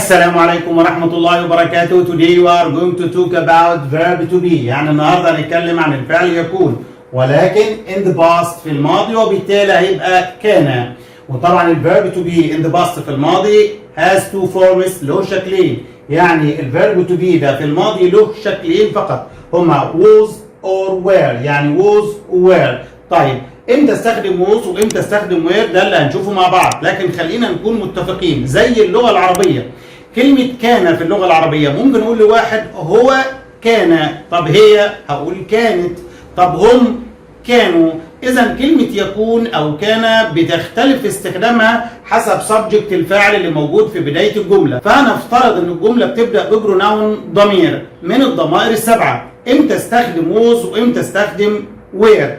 السلام عليكم ورحمة الله وبركاته. Today we are going to talk about verb to be. يعني النهاردة هنتكلم عن الفعل يكون، ولكن in the past في الماضي، وبالتالي هيبقى كان. وطبعا الverb to be in the past في الماضي has two forms، له شكلين. يعني الverb to be ده في الماضي له شكلين فقط، هما was or were. يعني was were. طيب امتى استخدم was وامتى استخدم were؟ ده اللي هنشوفه مع بعض، لكن خلينا نكون متفقين. زي اللغة العربية، كلمة كان في اللغة العربية ممكن نقول لواحد هو كان، طب هي هقول كانت، طب هم كانوا. إذا كلمة يكون أو كان بتختلف استخدامها حسب subject الفاعل اللي موجود في بداية الجملة. فهنفترض إن الجملة بتبدأ ببروناون ضمير من الضمائر السبعة. إمتى استخدم was وإمتى استخدم were؟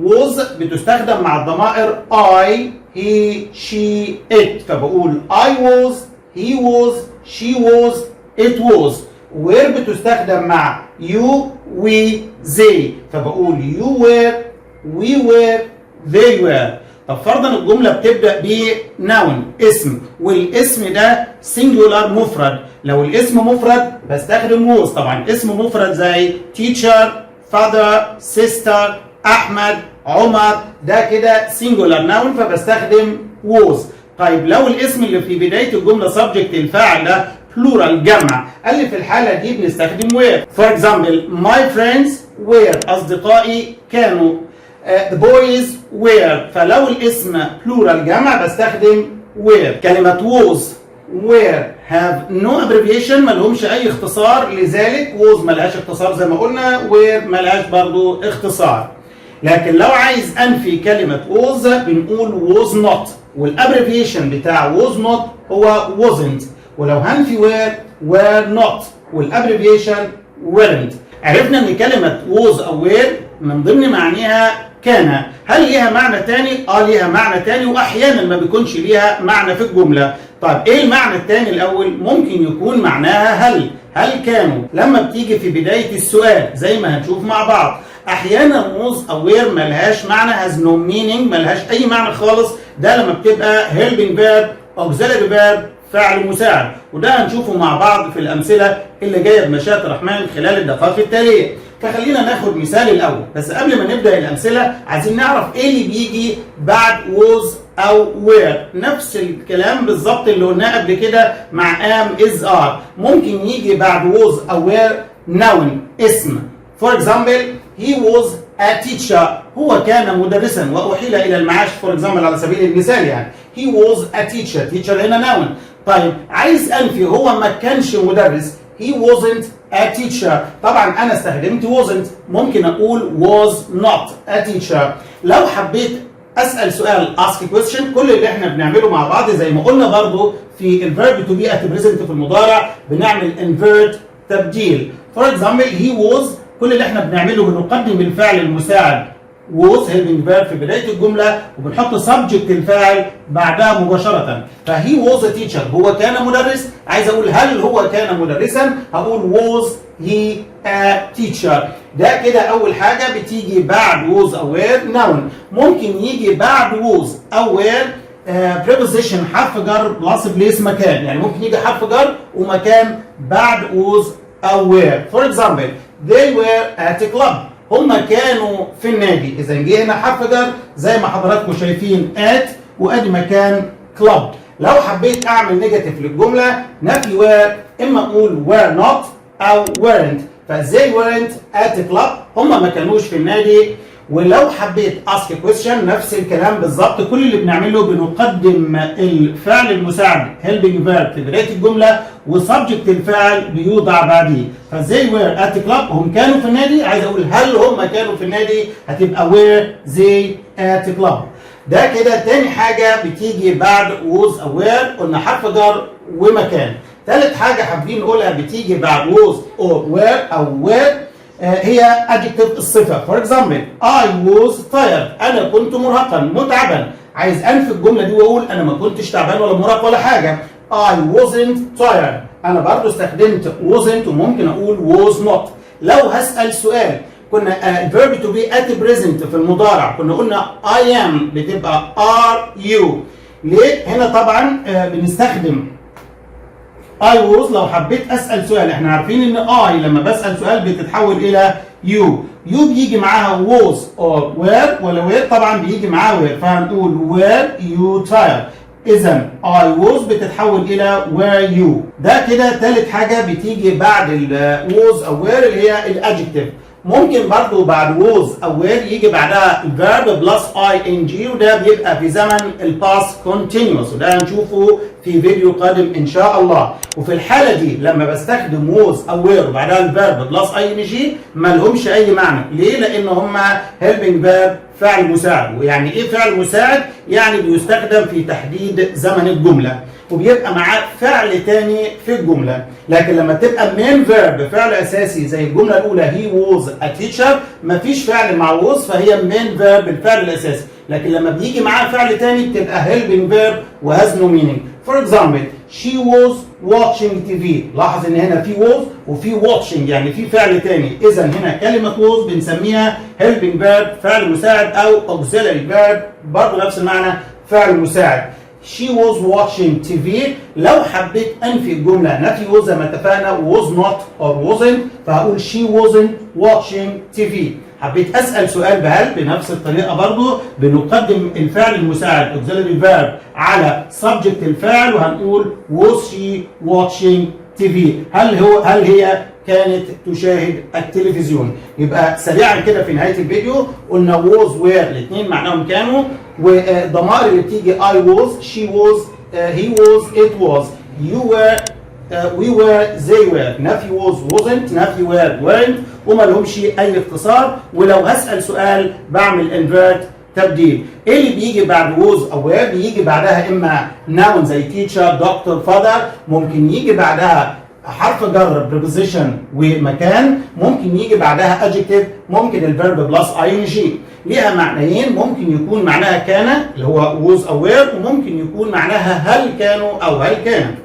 was بتستخدم مع الضمائر I, he, she, it. فبقول I was, he was, she was, it was. were بتستخدم مع you, we, they. فبقول you were, we were, they were. طب فرضا الجملة بتبدأ ب noun اسم، والاسم ده singular مفرد. لو الاسم مفرد بستخدم was. طبعا اسم مفرد زي teacher, father, sister, أحمد، عمر، ده كده singular noun فبستخدم was. طيب لو الاسم اللي في بداية الجملة subject الفاعل ده plural جمع، قال لي في الحالة دي بنستخدم were. For example, my friends were، أصدقائي كانوا. The boys were. فلو الاسم plural جمع بستخدم were. كلمة was were have no abbreviation، ملهمش أي اختصار، لذلك was ملهاش اختصار زي ما قلنا، were ملهاش برضو اختصار. لكن لو عايز أنفي كلمة was بنقول was not، والابريفيشن بتاع was not هو wasn't. ولو هنفي were not، والابريفيشن weren't. عرفنا ان كلمة was أو were من ضمن معانيها كان. هل ليها معنى تاني؟ ليها معنى تاني، واحيانا ما بيكونش ليها معنى في الجملة. طيب ايه المعنى التاني الاول؟ ممكن يكون معناها هل كانوا لما بتيجي في بداية السؤال زي ما هنشوف مع بعض. احيانا was او were ملهاش معنى، has no meaning، ملهاش اي معنى خالص. ده لما بتبقى helping verb، auxiliary verb، فعل مساعد. وده هنشوفه مع بعض في الامثله اللي جايه بمشيئه الرحمن خلال الدقائق التاليه. فخلينا ناخد مثال الاول، بس قبل ما نبدا الامثله عايزين نعرف ايه اللي بيجي بعد was او were. نفس الكلام بالظبط اللي قلناه قبل كده مع am is are. ممكن يجي بعد was او were noun اسم. For example, he was a teacher. هو كان مدرسا وأحيل إلى المعاش. For example على سبيل المثال يعني. He was a teacher. Teacher هنا noun. طيب عايز أنفي هو ما كانش مدرس. He wasn't a teacher. طبعا أنا استخدمت wasn't. ممكن أقول was not a teacher. لو حبيت أسأل سؤال ask question، كل اللي احنا بنعمله مع بعض زي ما قلنا برضو في الverb to be at present في المضارع بنعمل invert تبديل. For example, he was، كل اللي احنا بنعمله بنقدم الفعل المساعد was helping verb في بداية الجملة، وبنحط subject الفاعل بعدها مباشرة. فهي was a teacher، هو كان مدرس. عايز اقول هل هو كان مدرسا، هقول was he a teacher. ده كده اول حاجة بتيجي بعد was او were noun. ممكن يجي بعد was او were preposition حرف جر plus place مكان. يعني ممكن يجي حرف جر ومكان بعد was أو were. For example, they were at a club. هم كانوا في النادي. إذا جه هنا حرف جر زي ما حضراتكم شايفين at، وأدي مكان club. لو حبيت أعمل نيجاتيف للجملة نفي were، إما أقول were not أو weren't. فزي weren't at a club، هم ما كانوش في النادي. ولو حبيت ask a question نفس الكلام بالظبط. كل اللي بنعمله بنقدم الفعل المساعد helping verb في بداية الجملة، وسبجكت الفعل بيوضع بعديه. فزي were at the club، هم كانوا في النادي. عايز اقول هل هم كانوا في النادي، هتبقى were they at the club. ده كده تاني حاجة بتيجي بعد was أو were، قلنا حرف جر ومكان. تالت حاجة حابين نقولها بتيجي بعد was or were أو were هي adjective الصفة. For example, I was tired. أنا كنت مرهقا متعبا. عايز أنفي الجملة دي وأقول أنا ما كنتش تعبان ولا مرهق ولا حاجة. I wasn't tired. أنا برضو استخدمت wasn't، وممكن أقول was not. لو هسأل سؤال، كنا verb to be at present في المضارع كنا قلنا I am بتبقى are you. ليه؟ هنا طبعا بنستخدم I was لو حبيت اسال سؤال، احنا عارفين ان I لما بسال سؤال بتتحول الى you بيجي معاها was or were، ولا were طبعا بيجي معاها were، فهنقول were you tired. إذا I was بتتحول إلى were you. ده كده تالت حاجة بتيجي بعد ال was أو were اللي هي الادجكتيف. ممكن برضو بعد was أو were يجي بعدها verb بلس ing، وده بيبقى في زمن الباست continuous، وده هنشوفه في فيديو قادم إن شاء الله. وفي الحالة دي لما بستخدم was أو were وبعدها الverb بلس ing ما لهمش أي معنى. ليه؟ لأن هما helping verb فعل مساعد. ويعني إيه فعل مساعد؟ يعني بيستخدم في تحديد زمن الجملة وبيبقى معاه فعل تاني في الجملة. لكن لما تبقى main verb فعل أساسي زي الجملة الأولى he was a teacher، مفيش فعل مع was فهي main verb الفعل الأساسي. لكن لما بيجي معاه فعل تاني بتبقى helping verb وhas no meaning. For example she was watching TV. لاحظ ان هنا في was وفي watching يعني في فعل تاني. اذا هنا كلمة was بنسميها helping verb فعل مساعد او auxiliary verb برضه نفس المعنى فعل مساعد. She was watching TV. لو حبيت انفي الجملة نفي was زي ما اتفقنا was not or wasn't فهقول she wasn't watching TV. حبيت اسال سؤال بهل بنفس الطريقه برضو بنقدم الفعل المساعد auxiliary verb على subject الفعل وهنقول was she watching TV. هل هي كانت تشاهد التلفزيون. يبقى سريعا كده في نهايه الفيديو قلنا was were الاثنين معناهم كانوا، والضمائر اللي بتيجي I was she was he was it was you were we were they were. نفي was wasn't، نفي were weren't، وما لهمش اي اختصار. ولو هسأل سؤال بعمل invert تبديل. ايه اللي بيجي بعد was او were؟ بيجي بعدها اما noun زي teacher doctor father، ممكن يجي بعدها حرف جر preposition ومكان، ممكن يجي بعدها adjective، ممكن الفيرب بلس ing. ليها معنيين، ممكن يكون معناها كان اللي هو was او were، وممكن يكون معناها هل كانوا او هل كانت.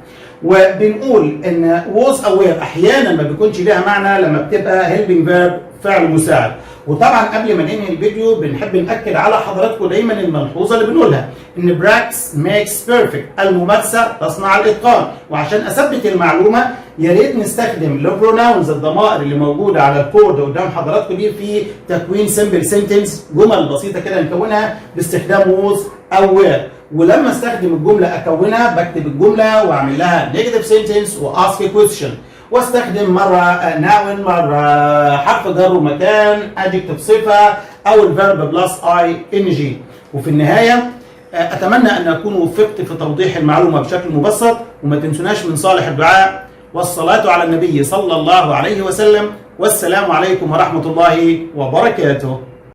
وبنقول ان was او were احيانا ما بيكونش ليها معنى لما بتبقى helping verb فعل مساعد. وطبعا قبل ما ننهي الفيديو بنحب ناكد على حضراتكم دايما الملحوظه اللي بنقولها ان practice makes perfect، الممارسه تصنع الاتقان. وعشان اثبت المعلومه يا ريت نستخدم البروناونز الضمائر اللي موجوده على البورد قدام حضراتكم دي في تكوين سمبل سنتنس، جمل بسيطه كده نكونها باستخدام was او were. ولما استخدم الجمله اكونها بكتب الجمله واعمل لها نيجاتيف سنتنس واسك كويستشن، واستخدم مره ناون مره حرف جر ومكان adjective صفه او الفيرب بلس ing. وفي النهايه اتمنى ان اكون وفقت في توضيح المعلومه بشكل مبسط. وما تنسوناش من صالح الدعاء والصلاه على النبي صلى الله عليه وسلم. والسلام عليكم ورحمه الله وبركاته.